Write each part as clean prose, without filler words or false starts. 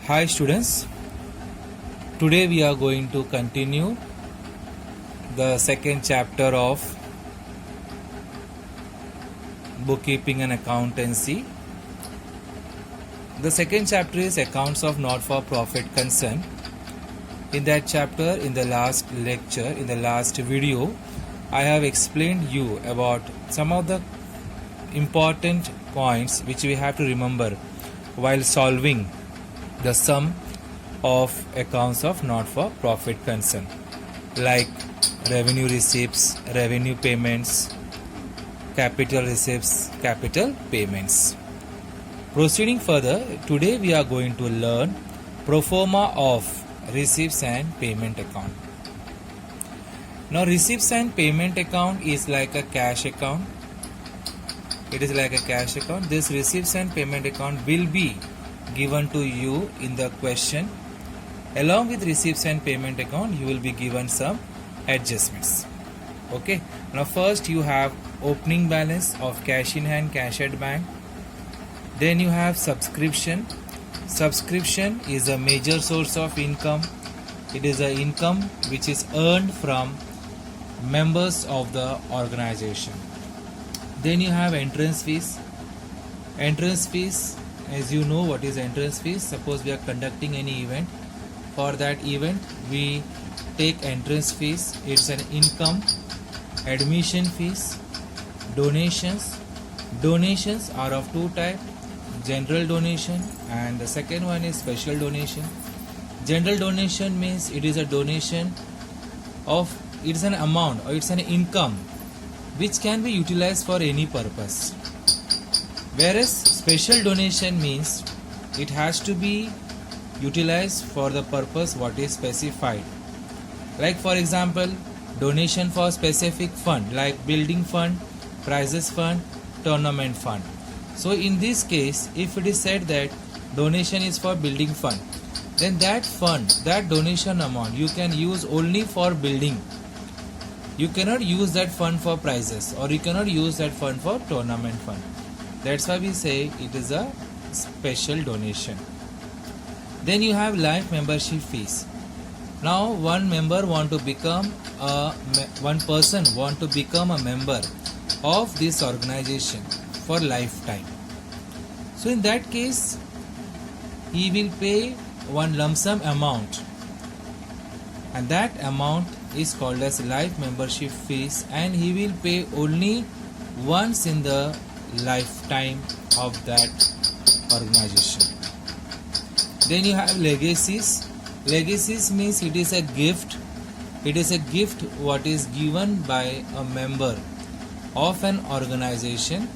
Hi students, today we are going to continue the second chapter of bookkeeping and accountancy. The second chapter is accounts of not-for-profit concern. In that chapter, in the last lecture, in the last video, I have explained you about some of the important points which we have to remember while solving the sum of accounts of not-for-profit concern, like revenue receipts, revenue payments, capital receipts, capital payments. Proceeding further, today we are going to learn pro forma of receipts and payment account. Now, receipts and payment account is like a cash account. It is like a cash account. This receipts and payment account will be given to you in the question. Along with receipts and payment account, you will be given some adjustments. Okay. Now first you have opening balance of cash in hand, cash at bank. Then you have subscription. Subscription is a major source of income. It is an income which is earned from members of the organization. Then you have entrance fees. Entrance fees, as you know what is entrance fees. Suppose we are conducting any event. For that event we take entrance fees. It's an income. Admission fees, donations. Donations are of two types, general donation and the second one is special donation. General donation means it is a donation of, it's an amount or it's an income which can be utilized for any purpose. Whereas special donation means it has to be utilized for the purpose what is specified. Like for example, donation for specific fund like building fund, prizes fund, tournament fund. So in this case, if it is said that donation is for building fund, then that fund, that donation amount you can use only for building. You cannot use that fund for prizes or you cannot use that fund for tournament fund. That's why we say it is a special donation. Then you have life membership fees. Now one member want to become one person want to become a member of this organization for lifetime. So in that case, he will pay one lump sum amount, and that amount is called as life membership fees, and he will pay only once in the lifetime of that organization. Then you have legacies. Legacies means it is a gift. It is a gift what is given by a member of an organization.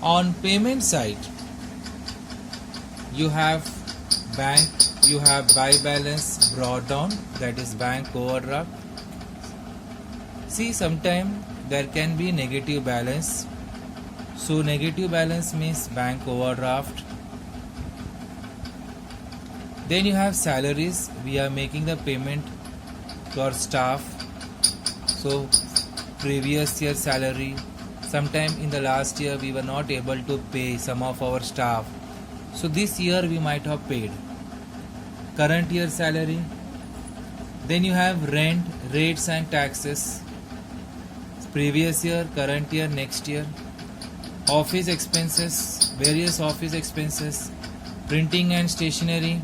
On payment side, you have bank, you have buy balance brought down, that is bank overdraft. See, sometime there can be negative balance. So negative balance means bank overdraft. Then you have salaries. We are making the payment to our staff. So previous year salary, sometime in the last year we were not able to pay some of our staff. So this year we might have paid. Current year salary. Then you have rent, rates and taxes. Previous year, current year, next year. Office expenses, various office expenses. Printing and stationery.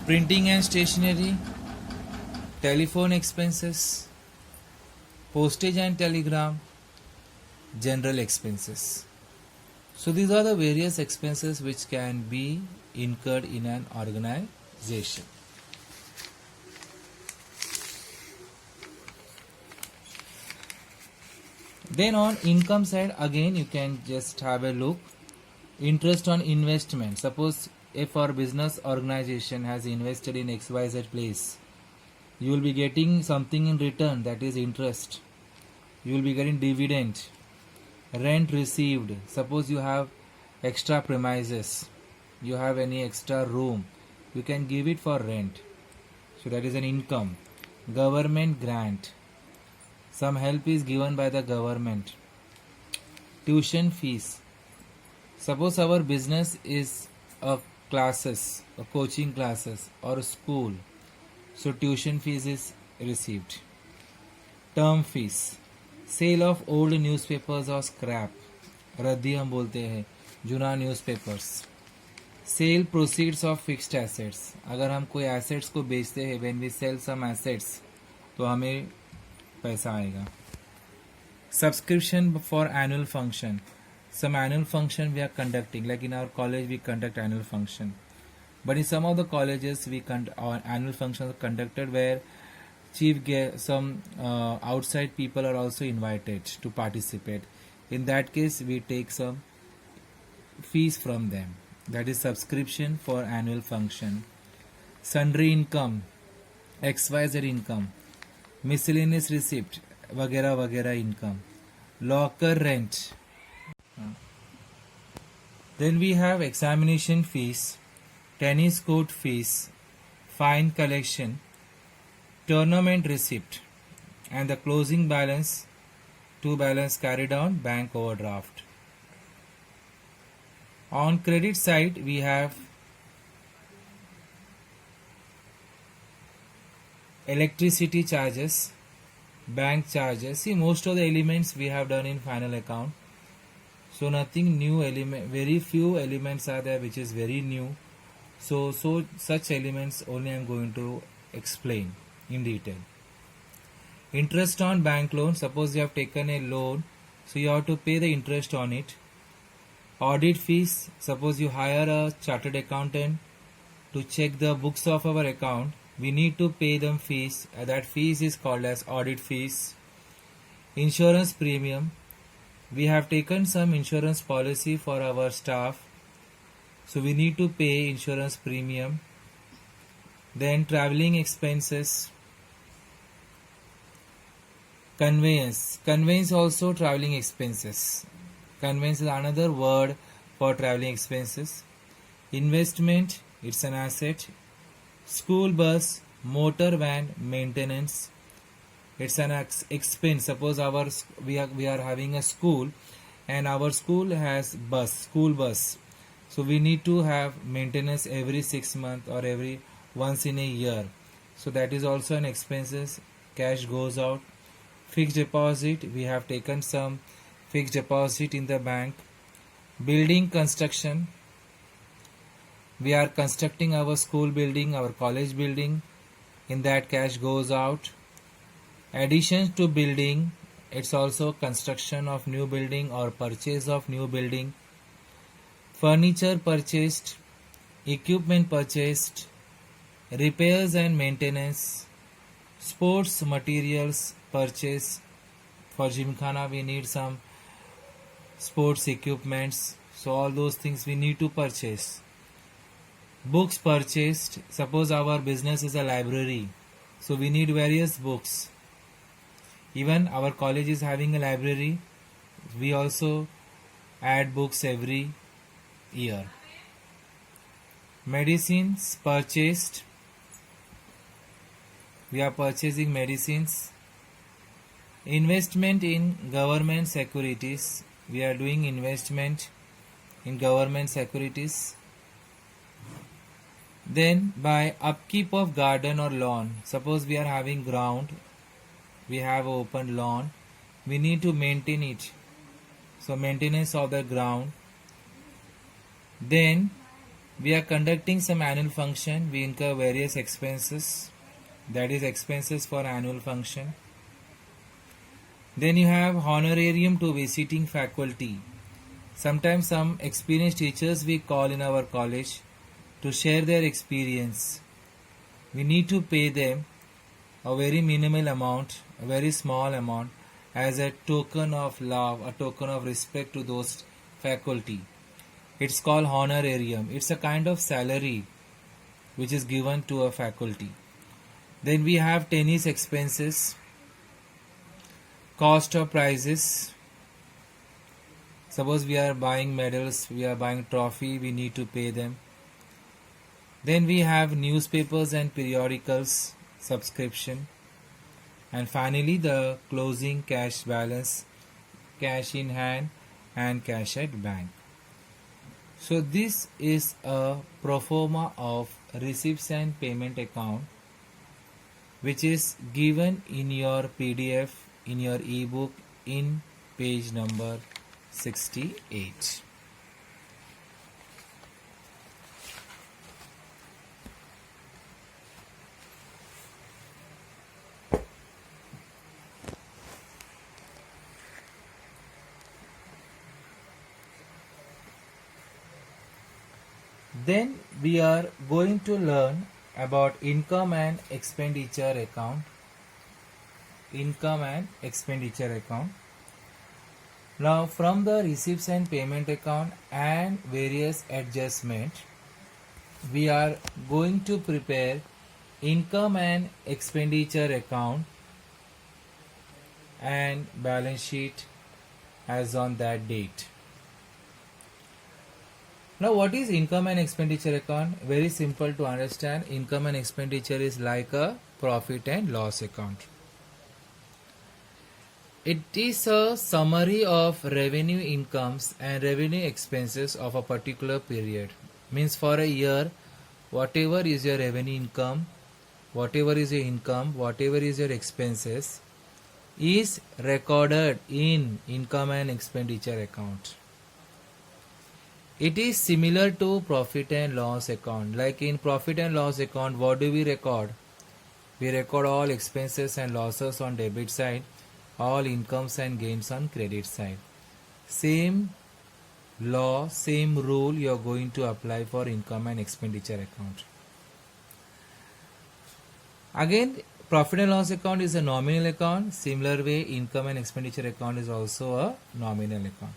Printing and stationery, telephone expenses, postage and telegram, general expenses. So these are the various expenses which can be incurred in an organization. Then on income side, again you can just have a look. Interest on investment. Suppose if our business organization has invested in XYZ place, you will be getting something in return, that is interest. You will be getting dividend. Rent received. Suppose you have extra premises, you have any extra room, you can give it for rent. So that is an income. Government grant. Some help is given by the government. Tuition fees. Suppose our business is a classes, a coaching classes or a school. So tuition fees is received. Term fees. Sale of old newspapers or scrap. रद्दी हम बोलते हैं जुना newspapers. Sale proceeds of fixed assets. अगर हम कोई assets को बेचते हैं, when we sell some assets, तो हमें पैसा आएगा. Subscription for annual function. Some annual function we are conducting, like in our college we conduct annual function, but in some of the colleges our annual functions are conducted where some outside people are also invited to participate. In that case we take some fees from them. That is subscription for annual function. Sundry income, XYZ income, miscellaneous receipt, वगैरह वगैरह income. Locker rent. Then we have examination fees, tennis court fees, fine collection, tournament receipt, and the closing balance to balance carried on bank overdraft. On credit side we have electricity charges, bank charges. See, most of the elements we have done in final account. So nothing new element, very few elements are there which is very new. So such elements only I am going to explain in detail. Interest on bank loan. Suppose you have taken a loan, so you have to pay the interest on it. Audit fees. Suppose you hire a chartered accountant to check the books of our account, we need to pay them fees. That fees is called as audit fees. Insurance premium. We have taken some insurance policy for our staff, so we need to pay insurance premium. Then traveling expenses. Conveyance. Conveyance also traveling expenses. Conveyance is another word for traveling expenses. Investment, it's an asset. School bus, motor van, maintenance. It's an expense. Suppose we are having a school, and our school has school bus. So we need to have maintenance every 6 months or every once in a year. So that is also an expenses. Cash goes out. Fixed deposit. We have taken some fixed deposit in the bank. Building construction. We are constructing our school building, our college building. In that, cash goes out. Additions to building, it's also construction of new building or purchase of new building. Furniture purchased, equipment purchased, repairs and maintenance, sports materials purchase. For Gymkhana we need some sports equipments, so all those things we need to purchase. Books purchased. Suppose our business is a library, so we need various books. Even our college is having a library. We also add books every year. Medicines purchased. We are purchasing medicines. Investment in government securities. We are doing investment in government securities. Then by upkeep of garden or lawn. Suppose we are having ground. We have open lawn, we need to maintain it, so maintenance of the ground. Then we are conducting some annual function, we incur various expenses, that is expenses for annual function. Then you have honorarium to visiting faculty. Sometimes some experienced teachers we call in our college to share their experience. We need to pay them a very minimal amount, a very small amount, as a token of love, a token of respect to those faculty. It's called honorarium. It's a kind of salary which is given to a faculty. Then we have tennis expenses, cost of prizes. Suppose we are buying medals, we are buying trophy, we need to pay them. Then we have newspapers and periodicals subscription. and finally the closing cash balance, cash in hand and cash at bank. So this is a pro forma of receipts and payment account, which is given in your PDF in your ebook in page number 68. Then we are going to learn about income and expenditure account. Income and expenditure account. Now from the receipts and payment account and various adjustments, we are going to prepare income and expenditure account and balance sheet as on that date. Now what is income and expenditure account? Very simple to understand. Income and expenditure is like a profit and loss account. It is a summary of revenue incomes and revenue expenses of a particular period. Means for a year, whatever is your revenue income, whatever is your income, whatever is your expenses is recorded in income and expenditure account. It is similar to profit and loss account. Like in profit and loss account, what do we record? We record all expenses and losses on debit side, all incomes and gains on credit side. Same law, same rule you are going to apply for income and expenditure account. Again, profit and loss account is a nominal account. Similar way, income and expenditure account is also a nominal account.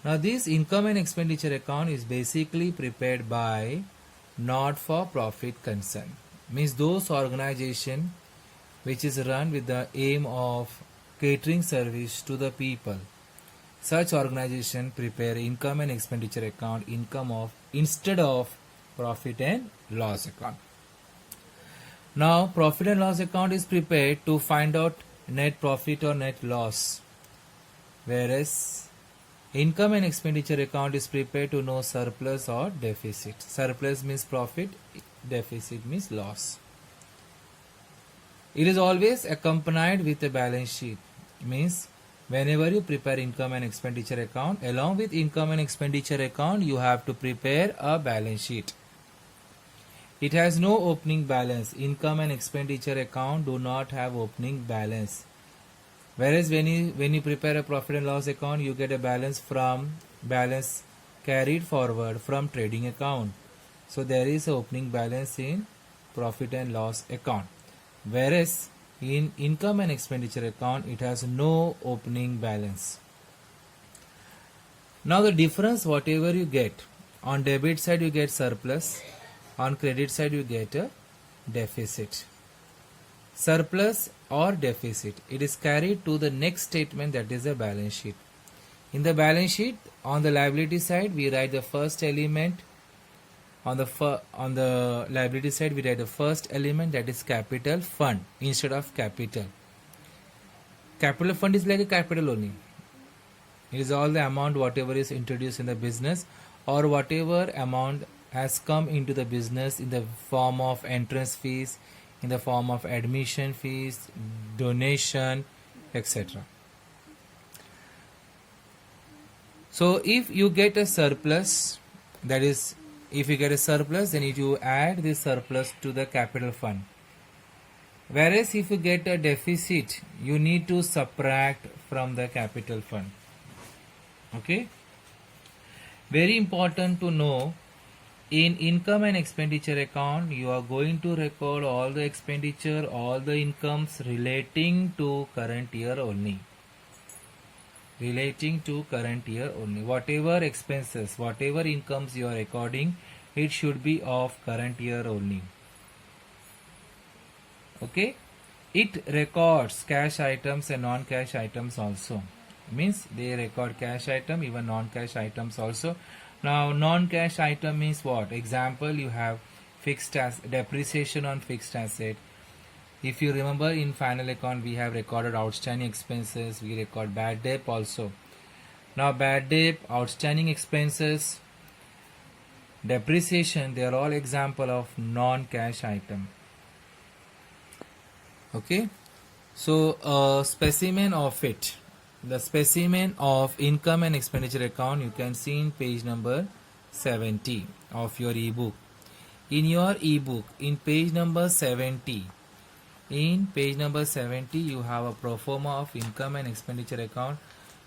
Now this income and expenditure account is basically prepared by not-for-profit concern. Means those organization which is run with the aim of catering service to the people. Such organization prepare income and expenditure account instead of profit and loss account. Now profit and loss account is prepared to find out net profit or net loss, whereas income and expenditure account is prepared to know surplus or deficit. Surplus means profit, deficit means loss. It is always accompanied with a balance sheet. Means whenever you prepare income and expenditure account, along with income and expenditure account, you have to prepare a balance sheet. It has no opening balance. Income and expenditure account do not have opening balance. Whereas when you prepare a profit and loss account, you get a balance carried forward from trading account. So there is a opening balance in profit and loss account. Whereas in income and expenditure account, it has no opening balance. Now the difference, whatever you get, on debit side you get surplus, on credit side you get a deficit. Surplus or deficit, it is carried to the next statement, that is a balance sheet. In the balance sheet, on the liability side we write the first element. On the liability side we write the first element, that is capital fund instead of capital. Capital fund is like a capital only. It is all the amount whatever is introduced in the business or whatever amount has come into the business in the form of entrance fees, in the form of admission fees, donation, etc. So if you get a surplus, that is, if you get a surplus, then you add this surplus to the capital fund. Whereas if you get a deficit, you need to subtract from the capital fund. Okay? Very important to know, in income and expenditure account, you are going to record all the expenditure, all the incomes relating to current year only. Relating to current year only. Whatever expenses, whatever incomes you are recording, it should be of current year only. Okay? It records cash items and non-cash items also. Means they record cash item, even non-cash items also. Now non-cash item means what? Example, you have fixed depreciation on fixed asset, If you remember, in final account we have recorded outstanding expenses, we record bad debt also. Now bad debt, outstanding expenses, depreciation, they are all example of non-cash item. Okay, so a specimen of it, the specimen of income and expenditure account you can see in page number 70 of your ebook. In your ebook, in page number 70, you have a pro forma of income and expenditure account.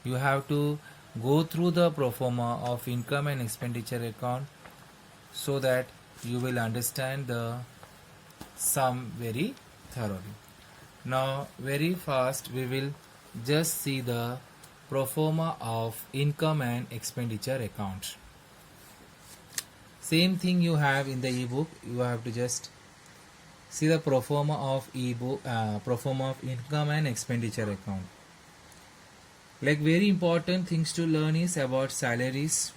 You have to go through the pro forma of income and expenditure account so that you will understand the sum very thoroughly. Now very fast we will just see the pro forma of income and expenditure account. Same thing you have in the ebook. You have to just see the pro forma of pro forma of income and expenditure account. Like very important things to learn is about salaries,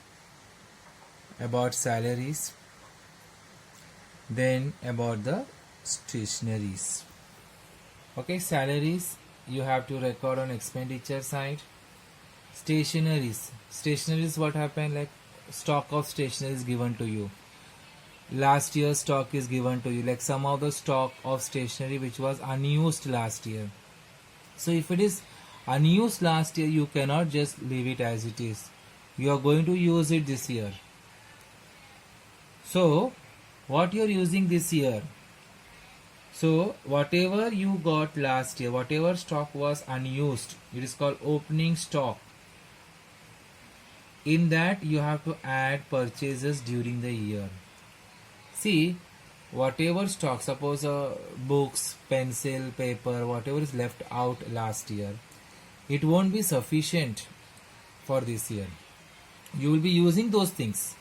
then about the stationaries. Okay, salaries you have to record on expenditure side. Stationaries, what happened, like stock of stationery is given to you, last year's stock is given to you, like some of the stock of stationery which was unused last year. So if it is unused last year, you cannot just leave it as it is, you are going to use it this year. So what you are using this year, so whatever you got last year, whatever stock was unused, it is called opening stock. In that you have to add purchases during the year. See, whatever stock, suppose books, pencil, paper, whatever is left out last year, it won't be sufficient for this year. You will be using those things,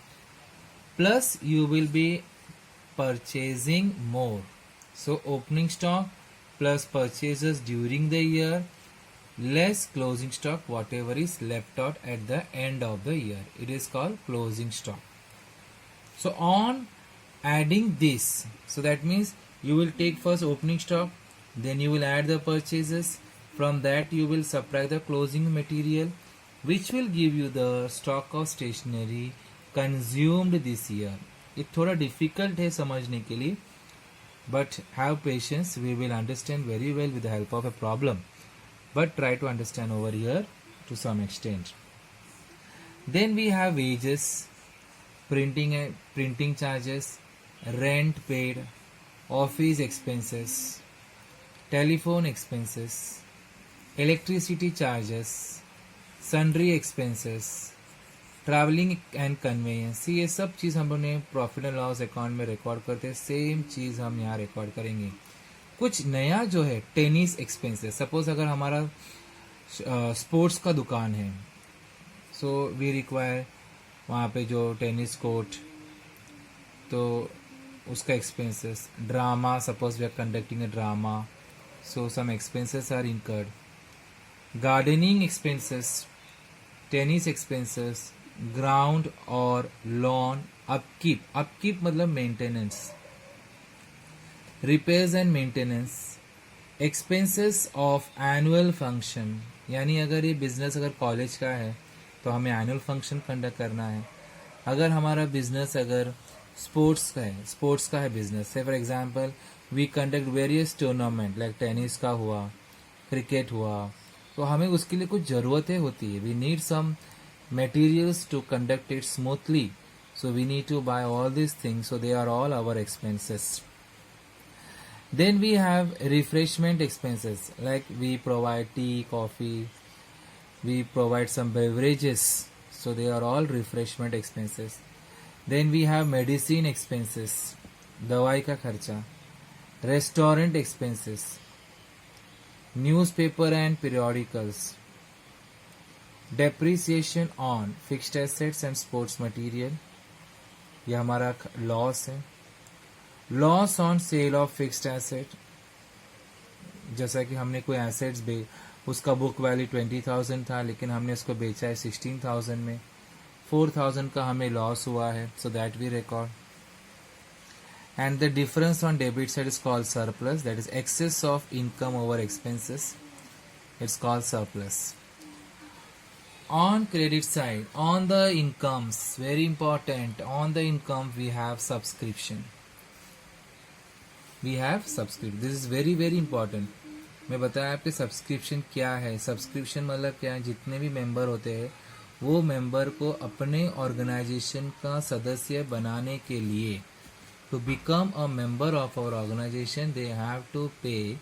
plus you will be purchasing more. So opening stock plus purchases during the year less closing stock, whatever is left out at the end of the year, it is called closing stock. So on adding this, so that means you will take first opening stock, then you will add the purchases, from that you will subtract the closing material, which will give you the stock of stationery consumed this year. ये थोड़ा difficult है समझने के लिए, but have patience, we will understand very well with the help of a problem, but try to understand over here to some extent. Then we have wages, printing charges, rent paid, office expenses, telephone expenses, electricity charges, sundry expenses, travelling and conveyance, ये सब चीज़ हम लोग ने profit and loss account में record करते हैं, same चीज़ हम यहाँ रिकॉर्ड करेंगे. कुछ नया जो है टेनिस एक्सपेंसेस, सपोज अगर हमारा स्पोर्ट्स का दुकान है, सो वी रिक्वायर वहाँ पे जो टेनिस कोर्ट, तो उसका expenses. Drama, suppose we are conducting a drama, so some expenses are incurred. Gardening expenses, tennis expenses, ground और लॉन अपकीप मतलब maintenance, repairs and maintenance, expenses of annual function, यानी अगर ये बिजनेस अगर college का है तो हमें एनुअल फंक्शन कंडक्ट करना है. अगर हमारा बिजनेस अगर स्पोर्ट्स का है business, say for example we conduct various tournament like tennis का हुआ, क्रिकेट हुआ, तो हमें उसके लिए कुछ ज़रूरतें होती है. We need some materials to conduct it smoothly, so we need to buy all these things, so they are all our expenses. Then we have refreshment expenses, like we provide tea, coffee, we provide some beverages, so they are all refreshment expenses. Then we have medicine expenses, दवाई का खर्चा, restaurant expenses, newspaper and periodicals, depreciation on fixed assets and sports material, यह हमारा loss है. Loss on sale of fixed asset, जैसा कि हमने कोई एसेट्स उसका बुक वैल्यू 20,000 था, लेकिन हमने उसको बेचा है 16,000 में, 4,000 का हमें लॉस हुआ है, so that we record. and the difference on debit side is called surplus, that is excess of income over expenses, it's called surplus. On credit side, on the incomes, very important, on the income we have subscription, this is very very important. मैं बताया आपके subscription क्या है. Subscription मतलब क्या है, जितने भी मेंबर होते हैं वो मेंबर को अपने ऑर्गेनाइजेशन का सदस्य बनाने के लिए, to become a member of our organisation they have to pay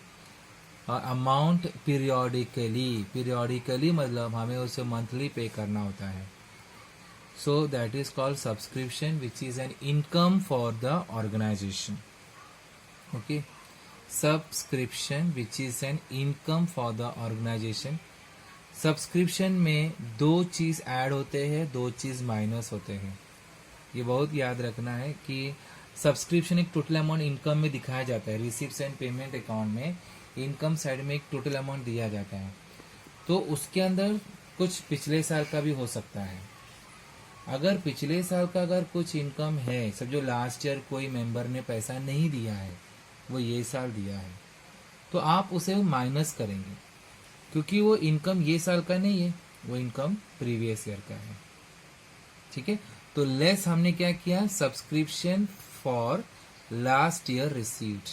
amount periodically मतलब हमें उसे मंथली पे करना होता है. So that is called subscription which is an income for the organisation. Okay, subscription which is an income for the organisation. Subscription में दो चीज add होते हैं, दो चीज माइनस होते हैं. ये बहुत याद रखना है कि सब्सक्रिप्शन एक टोटल अमाउंट इनकम में दिखाया जाता है. रिसिप्ट्स एंड पेमेंट अकाउंट में इनकम साइड में एक टोटल अमाउंट दिया जाता है, तो उसके अंदर कुछ पिछले साल का भी हो सकता है. अगर पिछले साल का अगर कुछ इनकम है, सब जो लास्ट ईयर कोई मेंबर ने पैसा नहीं दिया है वो ये साल दिया है, तो आप उसे माइनस करेंगे क्योंकि वो इनकम ये साल का नहीं है, वो इनकम प्रीवियस ईयर का है. ठीक है, तो लेस हमने क्या किया, subscription for last year received,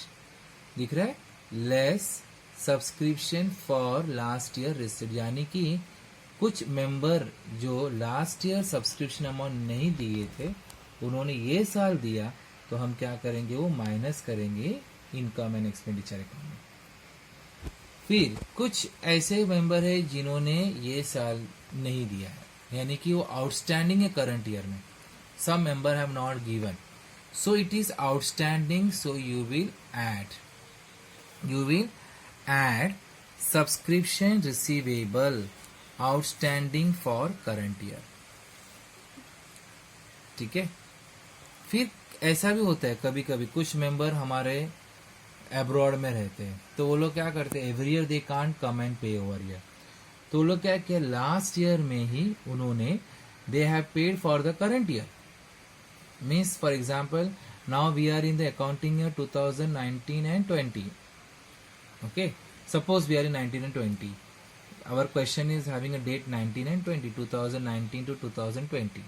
दिख रहा है, less subscription for last year received, यानी कि कुछ मेंबर जो लास्ट ईयर सब्सक्रिप्शन अमाउंट नहीं दिए थे उन्होंने ये साल दिया, तो हम क्या करेंगे, वो माइनस करेंगे इनकम एंड एक्सपेंडिचर अकाउंट में. फिर कुछ ऐसे मेंबर है जिन्होंने ये साल नहीं दिया है, यानी कि वो आउटस्टैंडिंग है करंट ईयर में. Some member have not given, so it is outstanding, so you will add subscription receivable outstanding for current year. ठीक है, फिर ऐसा भी होता है कभी कभी कुछ मेंबर हमारे अब्रॉड में रहते हैं, तो वो लोग क्या करते हैं, every year they can't come and पे ओवर ईयर, तो वो लोग क्या किया, लास्ट ईयर में ही उन्होंने they have paid for the current year. Means for example now we are in the accounting year 2019 and 20. Okay, suppose we are in 19 and 20. Our question is having a date 19 and 20, 2019 to 2020.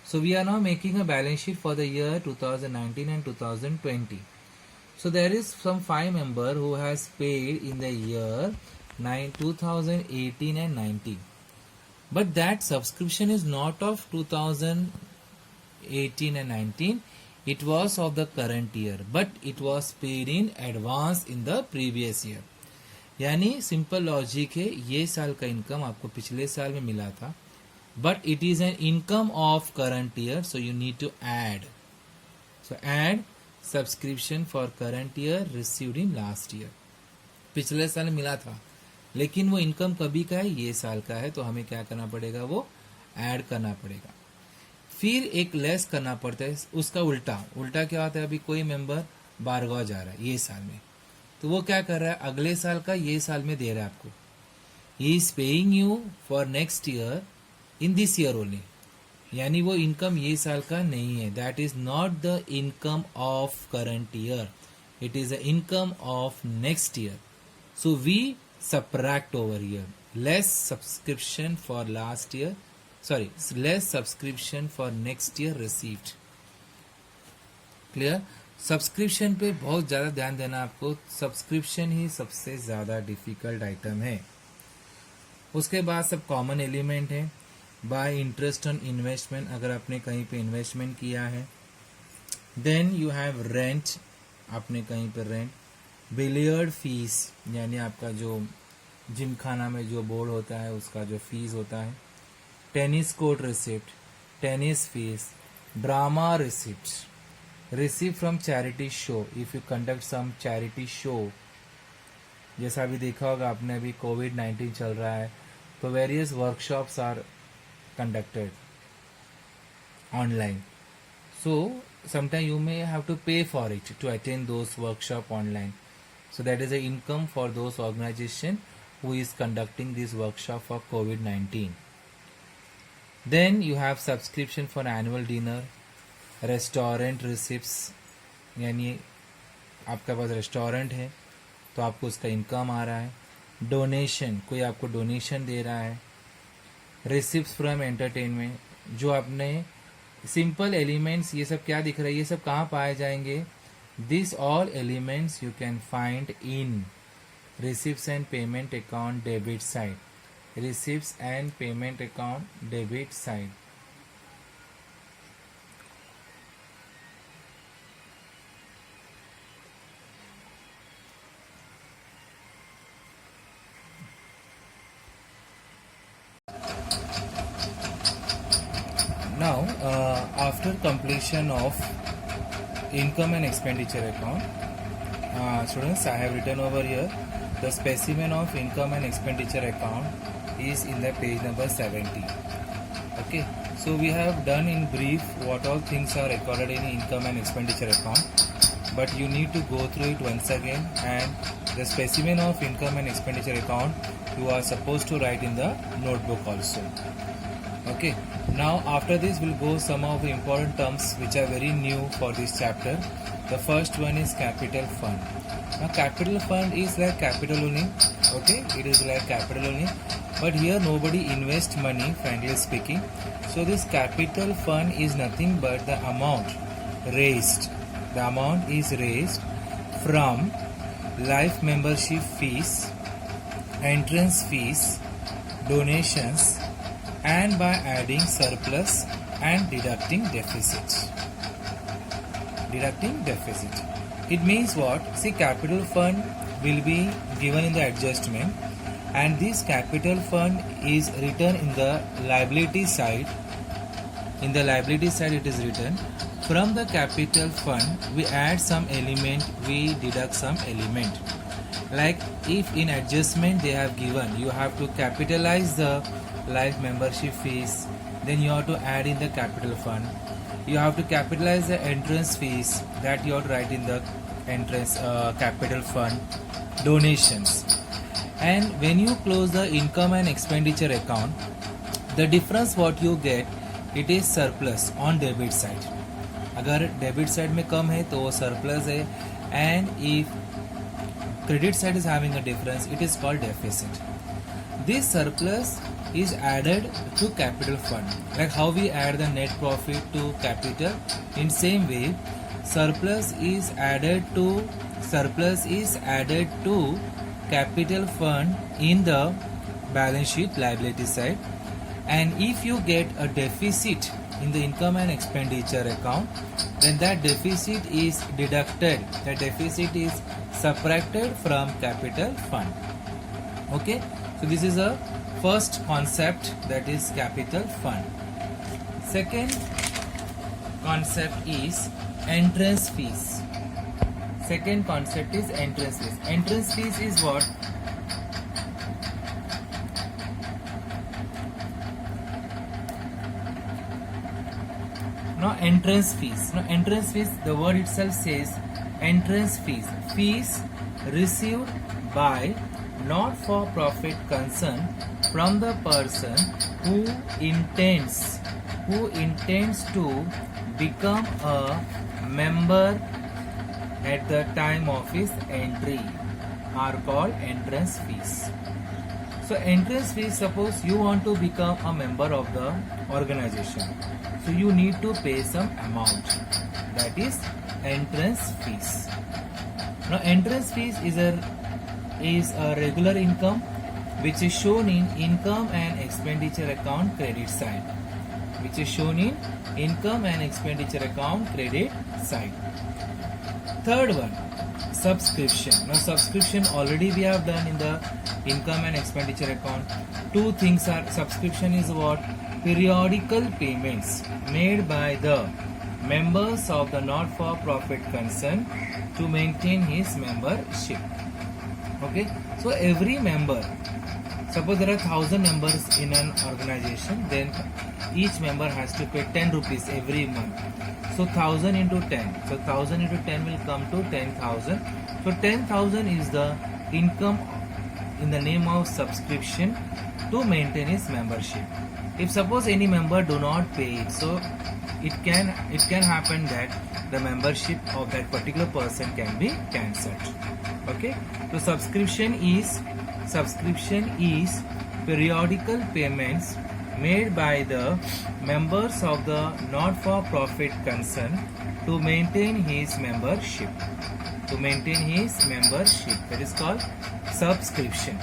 So we are now making a balance sheet for the year 2019 and 2020. So there is some 5 member who has paid in the year 2018 and 19. But that subscription is not of 2018 and 19. It was of the current year, but it was paid in advance in the previous year. यानी simple logic है, ये साल का income आपको पिछले साल में मिला था, but it is an income of current year, so you need to add. So add subscription for current year received in last year. पिछले साल मिला था लेकिन वो इनकम कभी का है, ये साल का है, तो हमें क्या करना पड़ेगा, वो ऐड करना पड़ेगा. फिर एक लेस करना पड़ता है, उसका उल्टा क्या होता है, अभी कोई मेंबर बारगांव जा रहा है ये साल में, तो वो क्या कर रहा है, अगले साल का ये साल में दे रहा है आपको. He is paying you for next year in this year only, यानी वो इनकम ये साल का नहीं है. That is not the income of current year, it is the income of next year. So we subtract over year, less subscription for last year, sorry, less subscription for next year received. Clear. Subscription पे बहुत ज़्यादा ध्यान देना आपको, subscription ही सबसे ज़्यादा difficult item है. उसके बाद सब कॉमन एलिमेंट है. बाय इंटरेस्ट ऑन इन्वेस्टमेंट, अगर आपने कहीं पे इन्वेस्टमेंट किया है. देन यू हैव रेंट, आपने कहीं पे रेंट. बिलियर्ड फीस, यानी आपका जो जिम खाना में जो बोर्ड होता है उसका जो फीस होता है. Tennis court receipt, tennis fees. Drama receipt, receive from charity show, if you conduct some charity show. जैसा अभी देखा होगा आपने, अभी कोविड-19 चल रहा है, तो various workshops are conducted online. So sometime you may have to pay for it to attend those workshop online. So that is a income for those organization who is conducting this workshop for COVID-19. Then you have subscription for annual dinner, restaurant receipts, यानी आपका पास restaurant है तो आपको उसका income आ रहा है. Donation, कोई आपको डोनेशन दे रहा है. रिसिप्ट्स फ्रॉम एंटरटेनमेंट, जो आपने सिंपल एलिमेंट्स, ये सब क्या दिख रहा है, ये सब कहाँ पाए जाएंगे? This all elements you can find in receipts and payment account debit side. Receipts and payment account debit side. Now, after completion of income and expenditure account, students, I have written over here the specimen of income and expenditure account is in the page number 70. Okay, so we have done in brief what all things are recorded in income and expenditure account, but you need to go through it once again, and the specimen of income and expenditure account you are supposed to write in the notebook also. Okay, now after this we'll go some of the important terms which are very new for this chapter. The first one is capital fund. Now capital fund is like capital only. Okay, it is like capital only, but here nobody invests money, frankly speaking. So this capital fund is nothing but the amount raised. The amount is raised from life membership fees, entrance fees, donations, and by adding surplus and deducting deficit. Deducting deficit. It means what? See, capital fund will be given in the adjustment, and this capital fund is written in the liability side. In the liability side it is written, from the capital fund we add some element, we deduct some element. Like if in adjustment they have given, you have to capitalize the life membership fees, then you have to add in the capital fund. You have to capitalize the entrance fees, that you have to write in the entrance capital fund. Donations, and when you close the income and expenditure account, the difference what you get, it is surplus on debit side. अगर debit side में कम है तो वो surplus है, and if credit side is having a difference, it is called deficit. This surplus is added to capital fund. Like how we add the net profit to capital, in same way surplus is added to capital fund in the balance sheet liability side. And if you get a deficit in the income and expenditure account, then that deficit is deducted, the deficit is subtracted from capital fund. Okay, so this is a first concept, that is capital fund. Second concept is entrance fees. Second concept is entrance fees. Entrance fees is what? Now entrance fees. Now entrance fees, the word itself says entrance fees. Fees received by not-for-profit concern from the person who intends to become a member at the time of his entry are called entrance fees. So entrance fees, suppose you want to become a member of the organization, so you need to pay some amount, that is entrance fees. Now entrance fees is a regular income which is shown in income and expenditure account credit side. Which is shown in income and expenditure account credit side. Third one, subscription. Now subscription already we have done in the income and expenditure account. Two things are, subscription is what? Periodical payments made by the members of the not-for-profit concern to maintain his membership. Okay, so every member, suppose there are 1,000 members in an organization, then each member has to pay 10 rupees every month. So 1,000 into 10. So 1,000 into 10 will come to 10,000. So 10,000 is the income in the name of subscription to maintain his membership. If suppose any member do not pay it, so it can happen that the membership of that particular person can be cancelled. Okay, so subscription is periodical payments made by the members of the not-for-profit concern to maintain his membership. That is called subscription.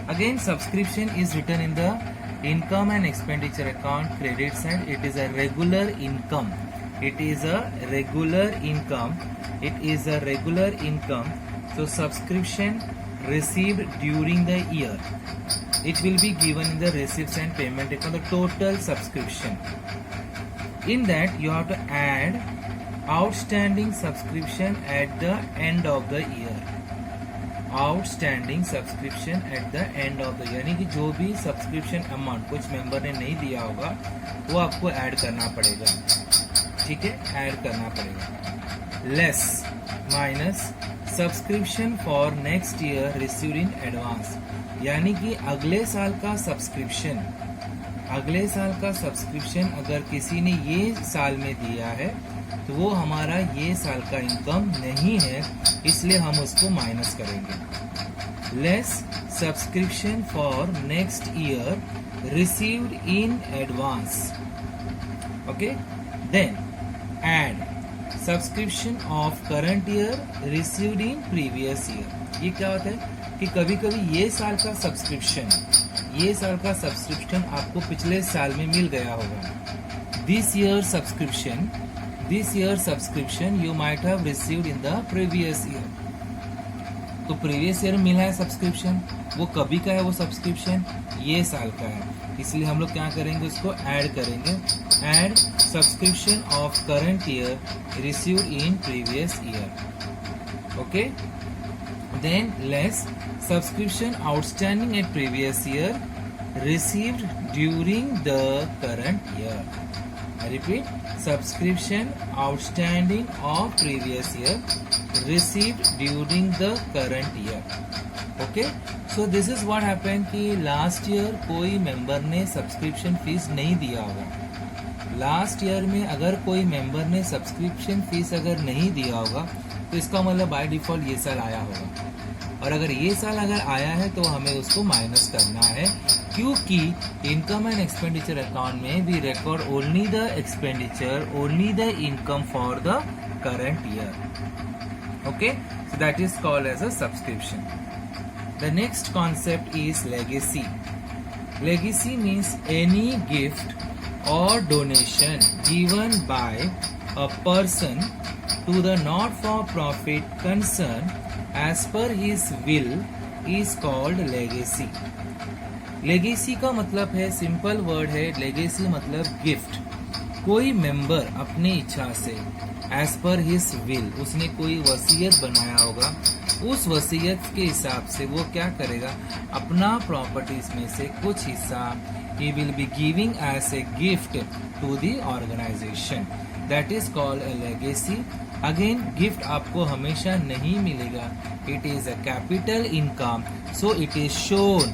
Again, subscription is written in the income and expenditure account credit side. It is a regular income. So subscription received during the year, it will be given in the receipts and payment account, the total subscription. In that you have to add outstanding subscription at the end of the year. यानी कि जो भी subscription amount कुछ member ने नहीं दिया होगा वो आपको ऐड करना पड़ेगा. ठीक है, ऐड करना पड़ेगा. Less minus subscription for next year received in advance, यानी कि अगले साल का सब्सक्रिप्शन अगर किसी ने ये साल में दिया है तो वो हमारा ये साल का इनकम नहीं है, इसलिए हम उसको माइनस करेंगे. Less subscription for next year received in advance. Okay, then add subscription of current year received in previous year. ये क्या होता है कि कभी कभी ये साल का सब्सक्रिप्शन आपको पिछले साल में मिल गया होगा. This year subscription you might have received in the previous year. तो प्रीवियस ईयर मिला है सब्सक्रिप्शन, वो कभी का है वो सब्सक्रिप्शन, ये साल का है, इसलिए हम लोग क्या करेंगे, उसको ऐड करेंगे. Add subscription of current year received in previous year. Okay, than less subscription outstanding at previous year received during the current year. I repeat, subscription outstanding of previous year received during the current year. Okay, so this is what happened कि last year कोई member ने subscription fees नहीं दिया होगा. Last year में अगर कोई member ने सब्सक्रिप्शन फीस अगर नहीं दिया होगा तो इसका मतलब बाय डिफॉल्ट ये साल आया होगा, और अगर ये साल अगर आया है तो हमें उसको माइनस करना है, क्योंकि इनकम एंड एक्सपेंडिचर अकाउंट में we record only the expenditure, only the income for the current year. Okay, so that is called as a subscription. The next concept is legacy. Legacy means any gift or donation given by a person to the not-for-profit concern as per his will is called legacy. Legacy का मतलब है, simple word है, legacy मतलब gift. कोई member अपनी इच्छा से as per his will, उसने कोई वसीयत बनाया होगा, उस वसीयत के हिसाब से वो क्या करेगा, अपना प्रॉपर्टीज में से कुछ हिस्सा he will be giving as a gift to the organization. That is called a legacy. Again, gift आपको हमेशा नहीं मिलेगा. It is a capital income, so it is shown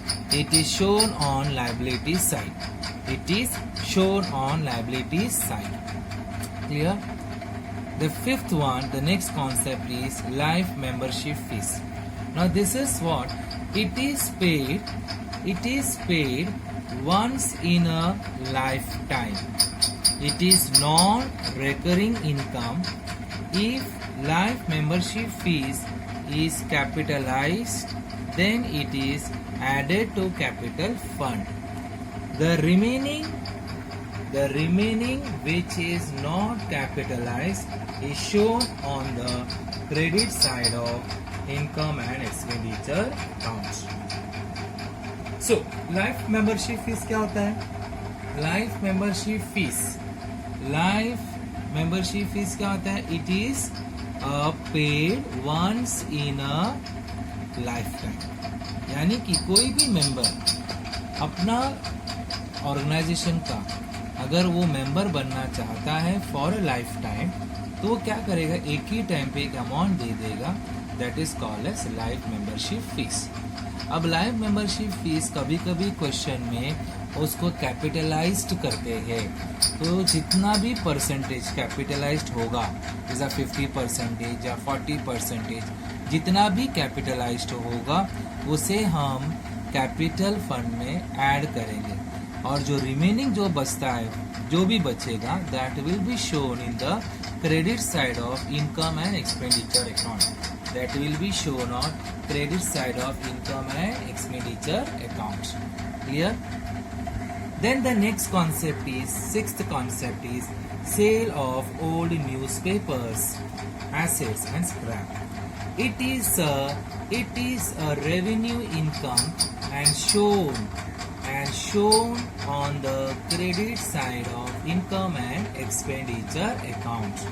on liability side. Clear? The fifth one, the next concept is life membership fees. Now this is what it is paid once in a lifetime. It is non-recurring income. If life membership fees is capitalized, then it is added to capital fund. The remaining which is not capitalized is shown on the credit side of income and expenditure accounts. So, life membership fees क्या होता है? Life membership fees क्या होता है? It is paid once in a lifetime. यानी कि कोई भी मेंबर अपना ऑर्गेनाइजेशन का अगर वो मेंबर बनना चाहता है फॉर अ लाइफ टाइम, तो वो क्या करेगा, एक ही टाइम पे एक अमाउंट दे देगा. That is called as life membership fees. अब लाइफ मेंबरशिप फीस कभी कभी क्वेश्चन में उसको कैपिटलाइज्ड करते हैं। तो जितना भी परसेंटेज कैपिटलाइज्ड होगा, जैसा 50% या 40%, जितना भी कैपिटलाइज्ड होगा उसे हम कैपिटल फंड में ऐड करेंगे, और जो रिमेनिंग जो बचता है, जो भी बचेगा, that will be shown in the credit side of income and expenditure account. That will be shown on credit side of income and expenditure account. Clear? Then the next concept is, sixth concept is sale of old newspapers, assets and scrap. It is a revenue income and shown on the credit side of income and expenditure account.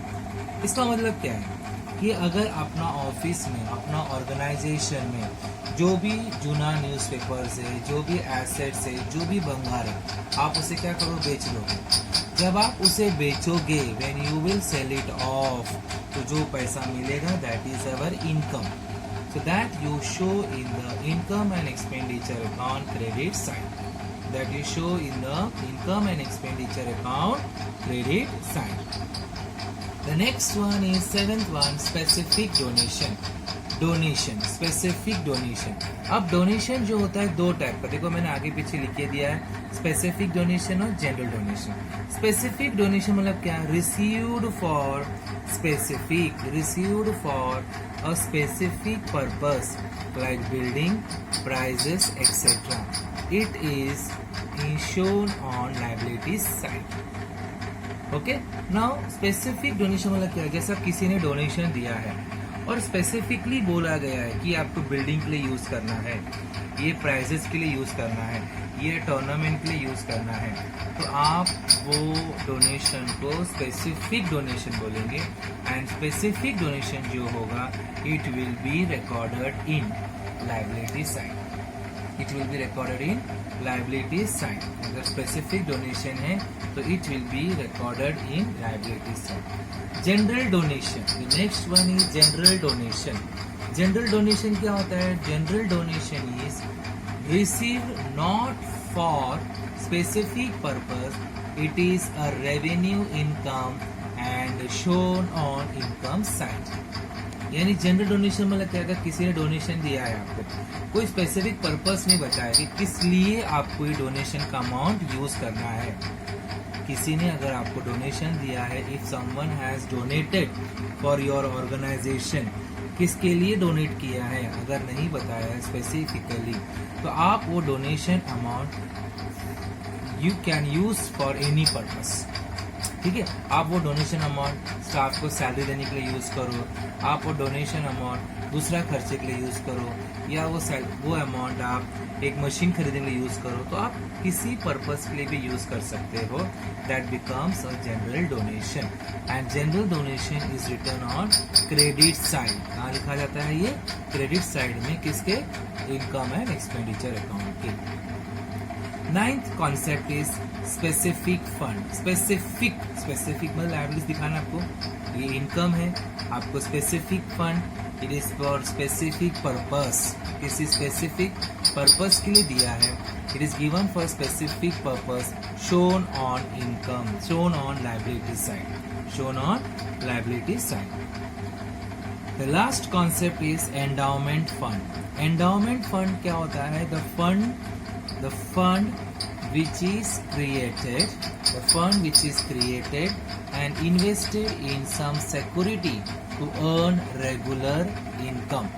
इसका मतलब क्या है कि अगर अपना office में, अपना organisation में जो भी जूना न्यूज़पेपर्स है, जो भी एसेट्स है, जो भी भंगार है, आप उसे क्या करो, बेच लोगे। जब आप उसे बेचोगे, when you will sell it off, तो जो पैसा मिलेगा that is our income. So that you show in the income and expenditure account credit side, that you show in the income and expenditure account credit side. The next one is seventh one, specific donation. Donation, specific donation. अब donation जो होता है दो type का, देखो मैंने आगे पीछे लिख के दिया है, स्पेसिफिक डोनेशन और जनरल डोनेशन। स्पेसिफिक डोनेशन मतलब क्या, received for specific, received for a specific purpose like building, prizes etcetera. It is shown on liability side. Okay, now specific donation मतलब क्या है, जैसा किसी ने डोनेशन दिया है और स्पेसिफिकली बोला गया है कि आपको बिल्डिंग के लिए यूज करना है, ये प्राइजेस के लिए यूज करना है, ये टूर्नामेंट के लिए यूज करना है, तो आप वो डोनेशन को स्पेसिफिक डोनेशन बोलेंगे। एंड स्पेसिफिक डोनेशन जो होगा, it will be recorded in liability side, it will be recorded in liability side. अगर स्पेसिफिक डोनेशन है तो it will be recorded in liability side. General donation, the next one is general donation. General donation क्या होता है, general donation is received not for specific purpose, it is a revenue income and shown on income side. यानी general donation मतलब क्या, अगर किसी ने donation दिया है आपको, कोई स्पेसिफिक पर्पस नहीं बताया कि किस लिए आपको ये डोनेशन का अमाउंट यूज करना है। किसी ने अगर आपको डोनेशन दिया है, if someone has donated for your organisation, किसके लिए डोनेट किया है अगर नहीं बताया है स्पेसिफिकली, तो आप वो donation amount you can use for any purpose. ठीक है, आप वो डोनेशन अमाउंट स्टाफ को सैलरी देने के लिए यूज करो, आप वो डोनेशन अमाउंट दूसरा खर्चे के लिए यूज करो, या वो अमाउंट आप एक मशीन खरीदने के लिए यूज करो, तो आप किसी पर्पस के लिए भी यूज कर सकते हो। That becomes a general donation and general donation is return on credit side. कहाँ लिखा जाता है ये, क्रेडिट साइड में, किसके, इनकम एंड एक्सपेंडिचर अकाउंट के। Ninth concept is specific fund. Specific मतलब लायबिलिटीज दिखाना आपको, ये इनकम है, आपको specific fund, it is for specific purpose, किसी स्पेसिफिक पर्पस के लिए दिया है, it is given for specific purpose, shown on income, shown on liability side, shown on liability side. The last concept is endowment fund. Endowment fund क्या होता है, the fund which is created and invested in some security to earn regular income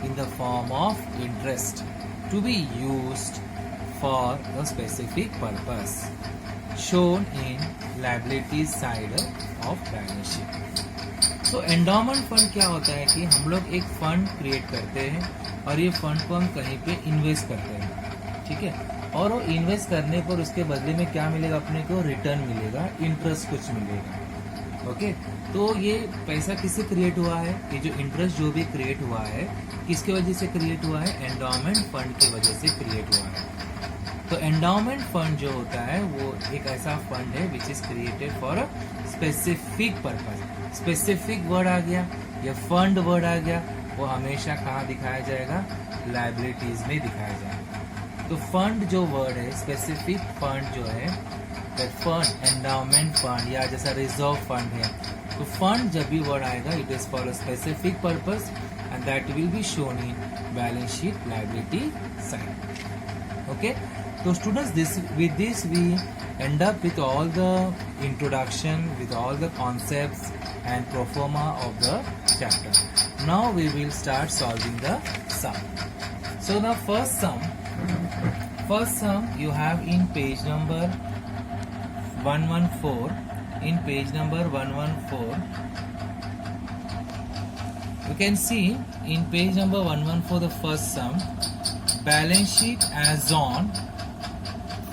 in the form of interest to be used for a specific purpose, shown in liability side of balance sheet. तो endowment fund क्या होता है कि हम लोग एक fund create करते हैं और ये फंड को हम कहीं पे इन्वेस्ट करते हैं, ठीक है, और वो इन्वेस्ट करने पर उसके बदले में क्या मिलेगा, अपने को रिटर्न मिलेगा, इंटरेस्ट कुछ मिलेगा। ओके, तो ये पैसा किससे क्रिएट हुआ है, ये जो इंटरेस्ट जो भी क्रिएट हुआ है, किसके वजह से क्रिएट हुआ है, एंडाउमेंट फंड की वजह से क्रिएट हुआ है। तो एंडाउमेंट फंड जो होता है वो एक ऐसा फंड है which is created for a specific purpose. Specific word आ गया या फंड वर्ड आ गया, वो हमेशा कहाँ दिखाया जाएगा, लायबिलिटीज में दिखाया जाएगा। तो फंड जो वर्ड है, स्पेसिफिक फंड जो है, दैट फंड एंडाउमेंट फंड या जैसा रिजर्व फंड है, तो फंड जब भी वर्ड आएगा it is for a specific purpose and that will be shown in balance sheet liability side. Okay, तो students with this we end up with all the introduction, with all the concepts and pro forma of the chapter. Now we will start solving the sum. So the first sum you have in page number 114. In page number 114 you can see in page number 114 the first sum, balance sheet as on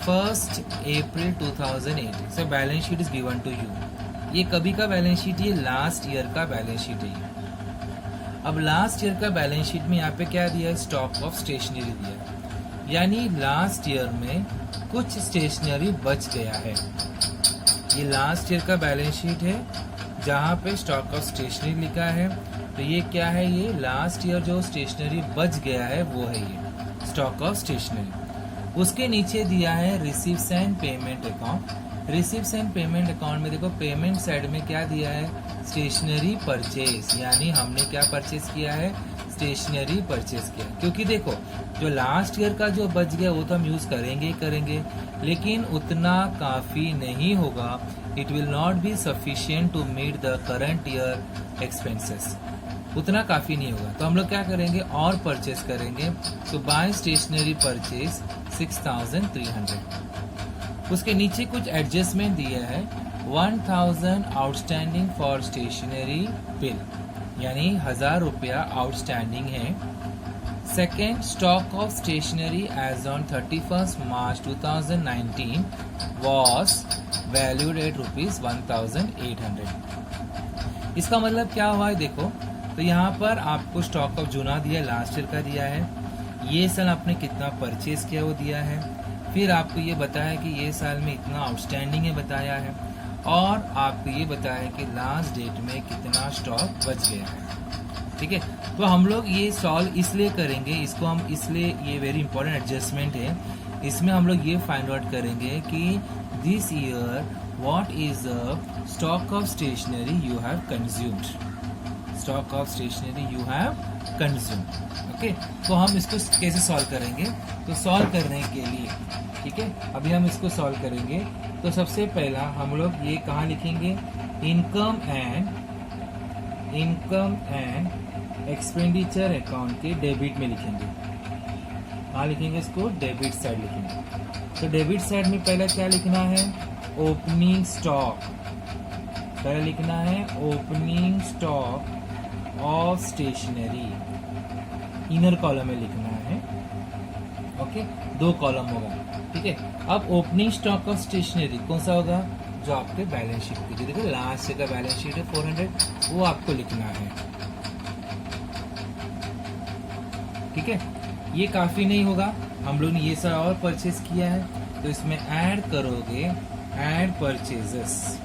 1st April 2008. So balance sheet is given to you. ये कभी का balance sheet, ये last year का balance sheet है. अब last year का balance sheet में यहाँ पे क्या दिया है, स्टॉक ऑफ स्टेशनरी दिया है, यानी लास्ट ईयर में कुछ स्टेशनरी बच गया है. ये लास्ट ईयर का बैलेंस शीट है जहाँ पे स्टॉक ऑफ स्टेशनरी लिखा है. तो ये क्या है, ये लास्ट ईयर जो स्टेशनरी बच गया है वो है ये स्टॉक ऑफ स्टेशनरी. उसके नीचे दिया है receives and payment account. Receives and payment account में देखो पेमेंट साइड में क्या दिया है, स्टेशनरी परचेज, यानी हमने क्या परचेज किया है, स्टेशनरी परचेज किया. क्योंकि देखो जो लास्ट ईयर का जो बच गया वो तो हम यूज करेंगे, लेकिन उतना काफी नहीं होगा. It will not be sufficient to meet the current year expenses. उतना काफी नहीं होगा, तो हम लोग क्या करेंगे और परचेज करेंगे. तो बाय स्टेशनरी परचेज 6300. उसके नीचे कुछ एडजस्टमेंट दिया है. 1000 आउटस्टैंडिंग फॉर स्टेशनरी बिल, यानी 1000 रुपया आउटस्टैंडिंग है. Second, stock of stationery as on 31st March 2019 was valued at ₹1800. इसका मतलब क्या हुआ है, देखो तो यहाँ पर आपको स्टॉक ऑफ जूना दिया, लास्ट ईयर का दिया है. ये साल आपने कितना परचेज किया वो दिया है. फिर आपको ये बताया कि ये साल में इतना आउटस्टैंडिंग है बताया है, और आपको ये बताया कि लास्ट डेट में कितना स्टॉक बच गया है. ठीक है, तो हम लोग ये सॉल्व इसलिए करेंगे, इसको हम इसलिए, ये वेरी इंपॉर्टेंट एडजस्टमेंट है. इसमें हम लोग ये फाइंड आउट करेंगे कि this year what is the stock of stationery you have consumed. Stock of stationery you have consumed. Okay, तो हम इसको कैसे सॉल्व करेंगे, तो सॉल्व करने के लिए, ठीक है, अभी हम इसको सॉल्व करेंगे. तो सबसे पहला हम लोग ये कहाँ लिखेंगे, इनकम एंड एक्सपेंडिचर अकाउंट के डेबिट में लिखेंगे. कहाँ लिखेंगे इसको, डेबिट साइड लिखेंगे. तो डेबिट साइड में पहला क्या लिखना है, ओपनिंग स्टॉक. पहला लिखना है opening stock of stationery, inner column में लिखना है. ओके, 2 कॉलम होगा. ठीक है, अब ओपनिंग स्टॉक ऑफ स्टेशनरी कौन सा होगा, जो आपके बैलेंस शीट की, देखो लास्ट का बैलेंस शीट है 400, वो आपको लिखना है. ठीक है, ये काफी नहीं होगा, हम लोग ने ये सारा और परचेज किया है, तो इसमें ऐड करोगे, ऐड परचेजेस.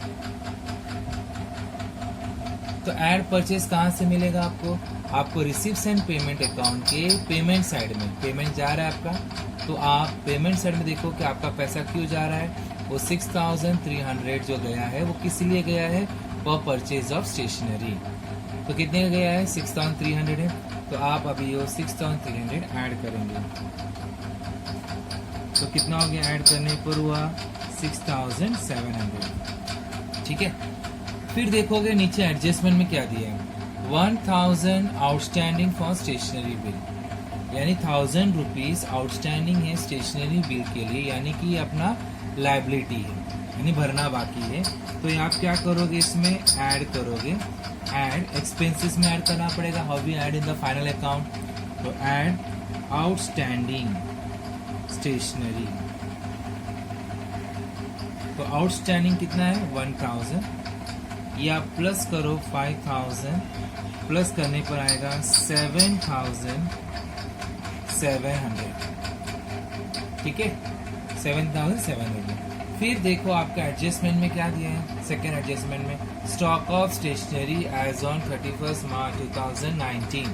तो ऐड परचेज कहाँ से मिलेगा आपको रिसीव्स एंड पेमेंट अकाउंट के पेमेंट साइड में पेमेंट जा रहा है आपका. तो आप पेमेंट साइड में देखो कि आपका पैसा क्यों जा रहा है, वो 6300 जो गया है वो किस लिए गया है, पर परचेज ऑफ स्टेशनरी. तो कितने का गया है, 6300 है. तो आप अभी वो 6300 ऐड करेंगे, तो कितना हो गया, ऐड करने पर हुआ 6700. ठीक है, फिर देखोगे नीचे एडजस्टमेंट में क्या दिया है, 1000 आउटस्टैंडिंग फॉर स्टेशनरी बिल, यानी 1000 रुपीज आउटस्टैंडिंग है स्टेशनरी बिल के लिए, यानी कि अपना लायबिलिटी है, यानी भरना बाकी है. तो आप क्या करोगे, इसमें ऐड करोगे, ऐड एक्सपेंसेस में ऐड करना पड़ेगा. How we add in the final account, तो ऐड आउटस्टैंडिंग स्टेशनरी. तो आउटस्टैंडिंग कितना है, 1000, या प्लस करो 5000, प्लस करने पर आएगा 7700. ठीक है, 7700. फिर देखो आपका एडजस्टमेंट में क्या दिया है, सेकेंड एडजस्टमेंट में stock of stationery as on 31st March 2019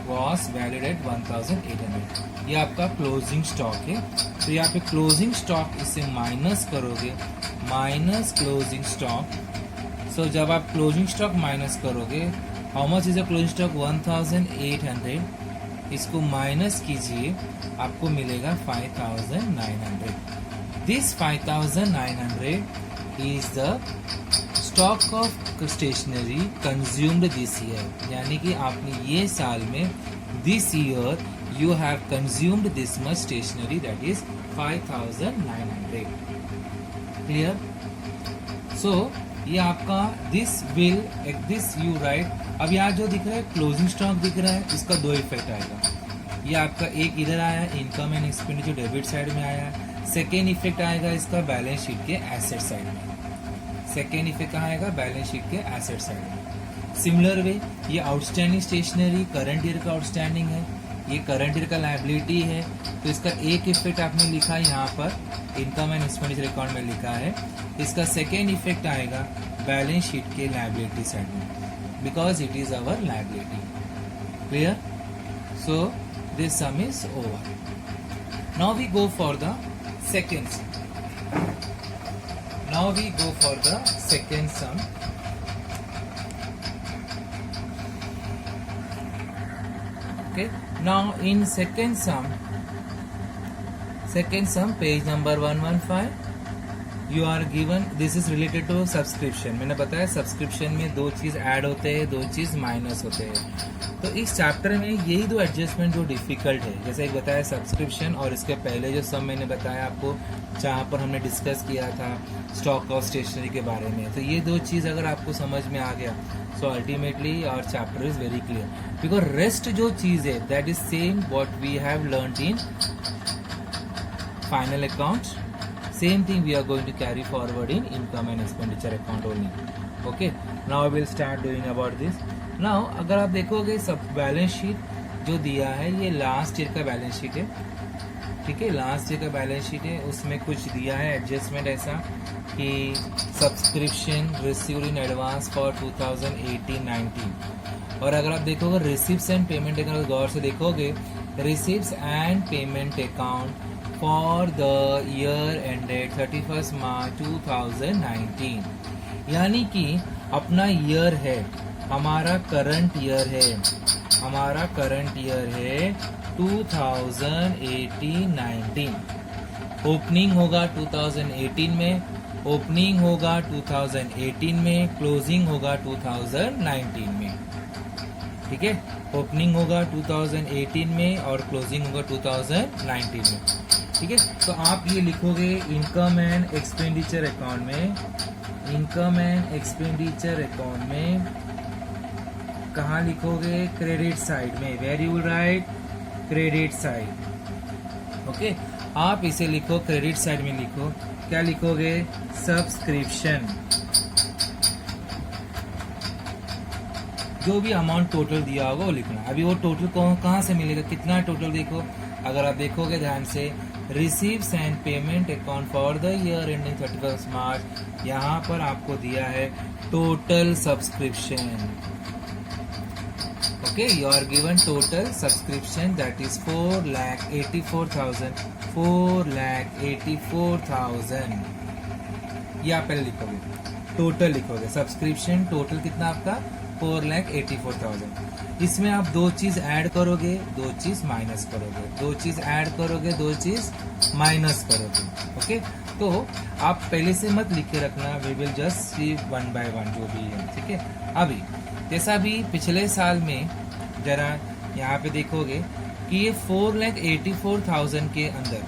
was valid at 1800। ये आपका क्लोजिंग स्टॉक है। तो यहाँ पे क्लोजिंग स्टॉक इसे माइनस करोगे, माइनस क्लोजिंग स्टॉक। सो जब आप क्लोजिंग स्टॉक माइनस करोगे, how much is a closing stock? 1800। इसको माइनस कीजिए, आपको मिलेगा 5900। This 5900 is the stock of stationery consumed this year. यानी कि आपने ये साल में, this year you have consumed this much stationery, that is 5900। Clear? So ये आपका दिस यू राइट। अब यहाँ जो दिख रहा है क्लोजिंग स्टॉक दिख रहा है, इसका दो इफेक्ट आएगा। ये आपका एक इधर आया, income and expenditure debit side में आया। सेकेंड इफेक्ट आएगा इसका बैलेंस शीट के एसेट साइड में। सेकेंड इफेक्ट कहाँ आएगा? बैलेंस शीट के एसेट साइड में। सिमिलर वे ये आउटस्टैंडिंग स्टेशनरी करंट ईयर का आउटस्टैंडिंग है, ये करंट ईयर का लायबिलिटी है। तो इसका एक इफेक्ट आपने लिखा है यहाँ पर, इनकम एंड एक्सपेंडिचर अकाउंट में लिखा है। इसका सेकेंड इफेक्ट आएगा बैलेंस शीट के लायबिलिटी साइड में, because it is our liability. Clear? So this sum is over. Now we go for the second sum. Now we go for the second sum. Okay. Now in second sum, page number 115, you are given, this is related to subscription. मैंने बताया subscription में दो चीज add होते हैं, दो चीज minus होते हैं। तो इस चैप्टर में यही दो एडजस्टमेंट जो डिफिकल्ट है, जैसे एक बताया सब्सक्रिप्शन, और इसके पहले जो सम मैंने बताया आपको जहाँ पर हमने डिस्कस किया था स्टॉक ऑफ स्टेशनरी के बारे में। तो ये दो चीज अगर आपको समझ में आ गया, so ultimately our chapter is very clear. Because rest जो चीज है that is same what we have learned in final account. Same thing we are going to carry forward in income and expenditure account only. Okay. Now I will start doing about this. Now अगर आप देखोगे सब balance sheet जो दिया है, ये last year का balance sheet है। ठीक है, लास्ट ईयर का बैलेंस शीट है। उसमें कुछ दिया है एडजस्टमेंट ऐसा कि subscription received in advance for 2018-19। और अगर आप देखोगे रिसीव्स एंड पेमेंट अकाउंट, गौर से देखोगे receives and payment account for the year ended 31 मार्च 2019। यानी कि अपना ईयर है, हमारा करंट ईयर है, हमारा करंट ईयर है 2018-19। ओपनिंग होगा 2018 में, ओपनिंग होगा 2018 में, क्लोजिंग होगा 2019 में। ठीक है, ओपनिंग होगा 2018 में और क्लोजिंग होगा 2019 में। ठीक है, तो आप ये लिखोगे इनकम एंड एक्सपेंडिचर अकाउंट में, इनकम एंड एक्सपेंडिचर अकाउंट में कहाँ लिखोगे? क्रेडिट साइड में। Where you write credit side. Okay, आप इसे लिखो क्रेडिट साइड में लिखो। क्या लिखोगे? सब्सक्रिप्शन। जो भी अमाउंट टोटल दिया होगा वो लिखना। अभी वो टोटल कहाँ से मिलेगा? कितना टोटल देखो, अगर आप देखोगे ध्यान से, receives and payment account for the year ending 31 March, यहाँ पर आपको दिया है total subscription. Okay, you are given total subscription that is 4,84,000, 4,84,000। ये आप पहले लिखोगे, टोटल लिखोगे सब्सक्रिप्शन। टोटल कितना आपका? 4,84,000। इसमें आप दो चीज ऐड करोगे, दो चीज माइनस करोगे, दो चीज ऐड करोगे, दो चीज माइनस करोगे। ओके, तो आप पहले से मत लिख के रखना, we will just see one by one जो भी है। ठीक है, अभी जैसा भी पिछले साल में जरा यहाँ पे देखोगे कि ये 4,84,000 के अंदर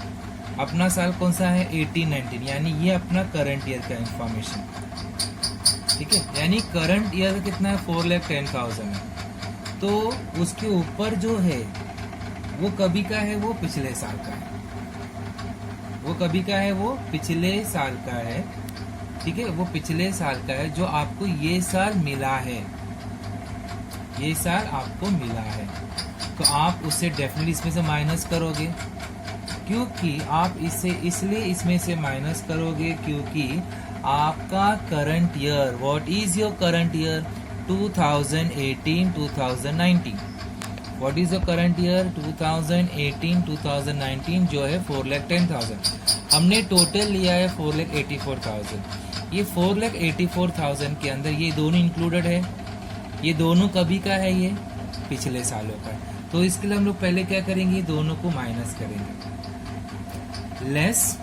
अपना साल कौन सा है? 18-19, यानी ये अपना करंट ईयर का इंफॉर्मेशन। ठीक है, यानी करंट ईयर कितना है? 4,10,000 है। तो उसके ऊपर जो है वो कभी का है? वो पिछले साल का है। वो कभी का है? वो पिछले साल का है। ठीक है, वो पिछले साल का है जो आपको ये साल मिला है, ये साल आपको मिला है। तो आप उससे डेफिनेटली इसमें से माइनस करोगे, क्योंकि आप इससे इसलिए इसमें से माइनस करोगे क्योंकि आपका current year, what is your current year? 2018-2019। What is the current year 2018-2019 जो है 4,10,000। हमने टोटल लिया है 4,84,000। ये 4,84,000 के अंदर ये दोनों इंक्लूडेड है, ये दोनों कभी का है, ये पिछले सालों का। तो इसके लिए हम लोग पहले क्या करेंगे, दोनों को माइनस करेंगे। लेस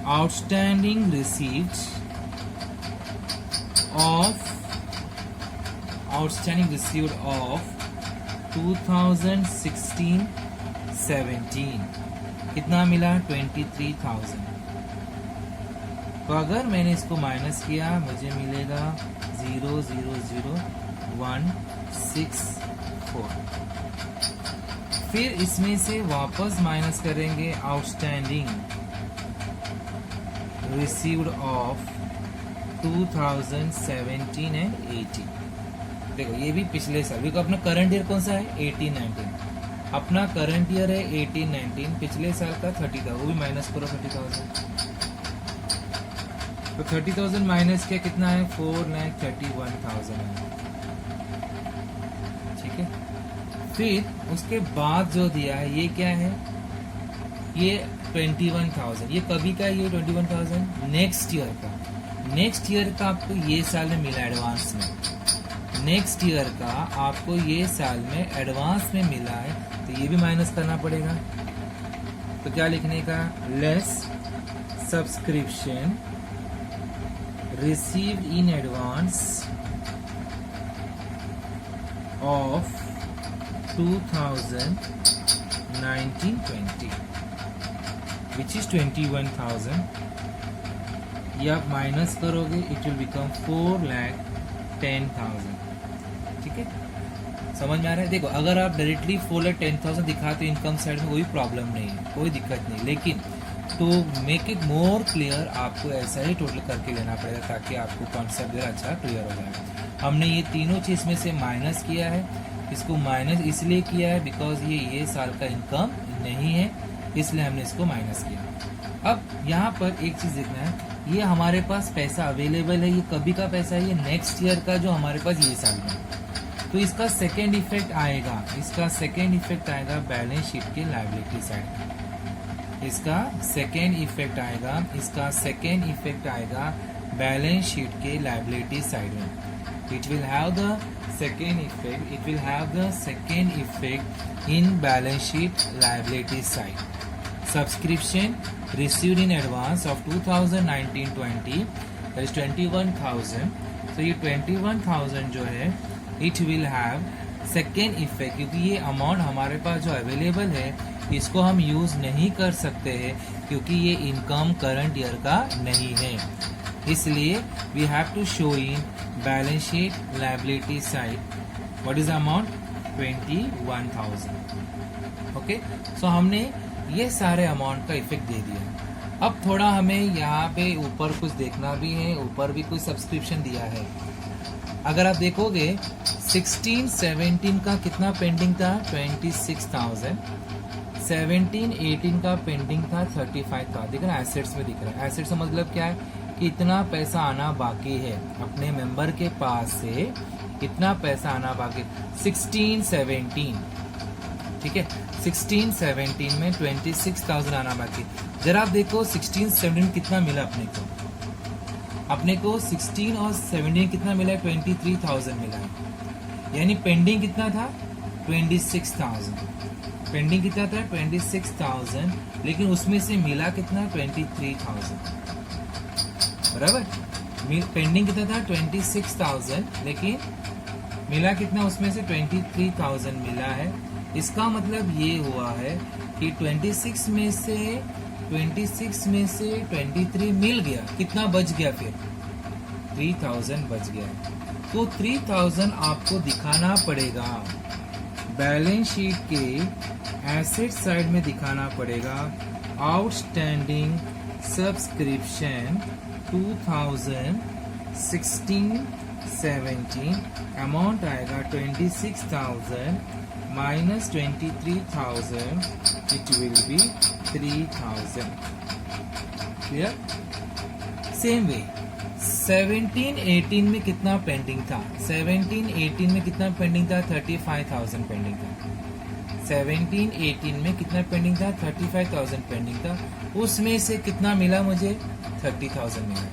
आउटस्टैंडिंग रिसीव्ड ऑफ 2016-17 कितना मिला 23,000। तो अगर मैंने इसको माइनस किया मुझे मिलेगा 0,00164। फिर इसमें से वापस माइनस करेंगे आउटस्टैंडिंग रिसीव्ड ऑफ 2017 एंड 18। देखो ये भी पिछले साल, देखो अपना करंट ईयर कौन सा है 18-19, अपना करंट ईयर है 18-19, पिछले साल का 30,000, वो भी माइनस करो 30,000। तो 30,000 माइनस किया कितना है 4,31,000 है, ठीक है। फिर उसके बाद जो दिया है ये क्या है, ये 21,000, ये कभी का है, ये 21,000 नेक्स्ट ईयर का। नेक्स्ट ईयर का आपको ये साल में मिला एडवांस में, नेक्स्ट ईयर का आपको ये साल में एडवांस में मिला है, तो ये भी माइनस करना पड़ेगा। तो क्या लिखने का, less subscription received in advance of 2019-20 which is 21,000। ये आप माइनस करोगे इट विल बिकम 4,10,000, ठीक है। समझ में आ रहा है। देखो अगर आप डायरेक्टली 4,10,000 दिखाते इनकम साइड में कोई प्रॉब्लम नहीं है, कोई दिक्कत नहीं, लेकिन तो मेक इट मोर क्लियर आपको ऐसा ही टोटल करके लेना पड़ेगा ताकि आपको कॉन्सेप्ट अच्छा क्लियर हो जाए। हमने ये तीनों चीज में से माइनस किया है, इसको माइनस इसलिए किया है बिकॉज ये साल का इनकम नहीं है, इसलिए हमने इसको माइनस किया। अब यहाँ पर एक चीज देखना है, ये हमारे पास पैसा अवेलेबल है, ये कभी का पैसा है, ये नेक्स्ट ईयर का जो हमारे पास ये साल में। तो इसका सेकेंड इफेक्ट आएगा, इसका सेकेंड इफेक्ट आएगा बैलेंस शीट के लायबिलिटी साइड में, इसका सेकेंड इफेक्ट आएगा, इसका सेकेंड इफेक्ट आएगा बैलेंस शीट के लायबिलिटी साइड में। It will have the second effect, it will have the second effect in balance sheet liability side. Subscription received in advance of 2019-20 that is 21,000. So ये 21,000 जो है it will have second effect, क्योंकि ये amount हमारे पास जो available है इसको हम यूज नहीं कर सकते हैं क्योंकि ये इनकम करंट ईयर का नहीं है, इसलिए we have to show in balance sheet liability side what is the amount 21,000. Okay, so हमने ये सारे अमाउंट का इफेक्ट दे दिया। अब थोड़ा हमें यहाँ पे ऊपर कुछ देखना भी है, ऊपर भी कुछ सब्सक्रिप्शन दिया है। अगर आप देखोगे 16-17 का कितना पेंडिंग था 26,000, 17-18 का पेंडिंग था 35,000। देख रहा है एसेट्स में दिख रहा है। एसेट्स का मतलब क्या है कि इतना पैसा आना बाकी है, अपने मेंबर के पास से इतना पैसा आना बाकी 16-17, ठीक है। 16-17 में 26,000 आना बाकी। जरा आप देखो 16-17 कितना मिला अपने को 16 और 17 कितना मिला है 23,000 मिला है, यानी पेंडिंग कितना था 26,000, पेंडिंग कितना था 26,000, लेकिन उसमें से मिला कितना 23,000, बराबर। पेंडिंग कितना था 26,000 लेकिन मिला कितना उसमें से 23,000 मिला है। इसका मतलब ये हुआ है कि 26 में से 23 मिल गया, कितना बच गया फिर 3,000 बच गया। तो 3,000 आपको दिखाना पड़ेगा बैलेंस शीट के एसेट साइड में दिखाना पड़ेगा। आउटस्टैंडिंग सब्सक्रिप्शन 2016-17 अमाउंट आएगा 26,000 minus 23,000, it will be 3,000. Clear? Same way 17-18 में कितना पेंडिंग था? 17-18 में कितना पेंडिंग था? 35,000 पेंडिंग था। 17-18 में कितना पेंडिंग था? 35,000 पेंडिंग था। उसमें से कितना मिला मुझे? 30,000 मिला।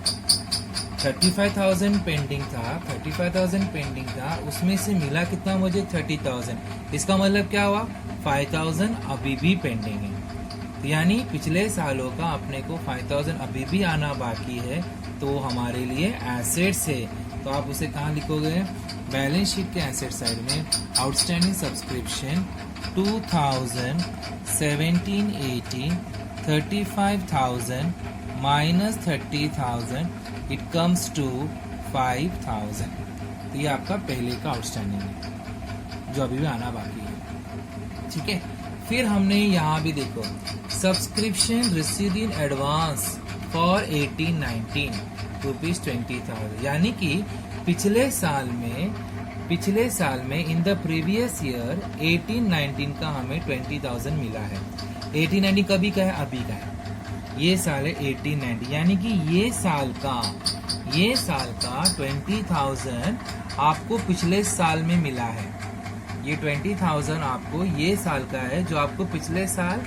35,000 पेंडिंग था, 35,000 पेंडिंग था, उसमें से मिला कितना मुझे? 30,000। इसका मतलब क्या हुआ? 5,000 अभी भी पेंडिंग है। यानी पिछले सालों का अपने को 5,000 अभी भी आना बाकी है, तो हमारे लिए एसेट्स है। तो आप उसे कहाँ लिखोगे? बैलेंस शीट के एसेट साइड में outstanding subscription 2017-18 35,000 minus 30,000 it comes to 5,000। तो ये आपका पहले का आउटस्टैंडिंग है जो अभी भी आना बाकी है। ठीक है, फिर हमने यहाँ भी देखो subscription received in advance for 18-19 rupees 20,000, यानी कि पिछले साल में इन द प्रीवियस ईयर 18-19 का हमें 20,000 मिला है। 18-19 कभी का है? अभी का है। ये साल है 18-19, यानी कि ये साल का 20,000 आपको पिछले साल में मिला है। ये 20,000 आपको ये साल का है जो आपको पिछले साल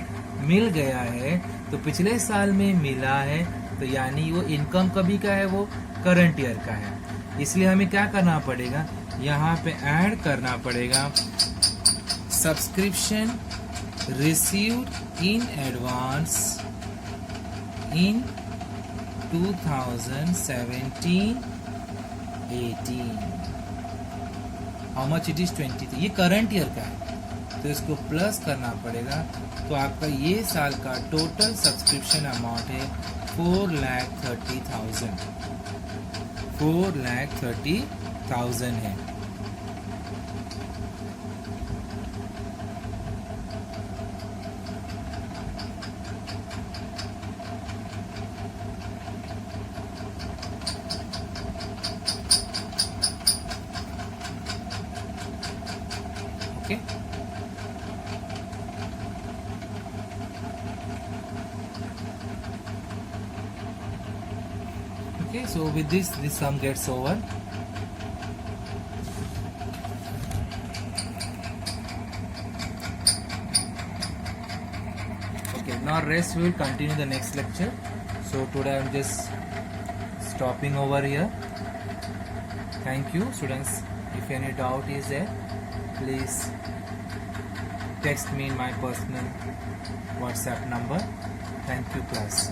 मिल गया है। तो पिछले साल में मिला है, तो यानी वो इनकम कभी का है? वो करंट ईयर का है। इसलिए हमें क्या करना पड़ेगा? यहाँ पे ऐड करना पड़ेगा subscription received in advance in 2017-18 how much it is? 20। ये करंट ईयर का है, तो इसको प्लस करना पड़ेगा। तो आपका ये साल का टोटल सब्सक्रिप्शन अमाउंट है 4,30,000। 4,30,000 है। Okay, okay, so with this sum gets over. Okay, now rest we will continue the next lecture. So today I am just stopping over here. Thank you students. If any doubt is there, please text me in my personal WhatsApp number. Thank you class.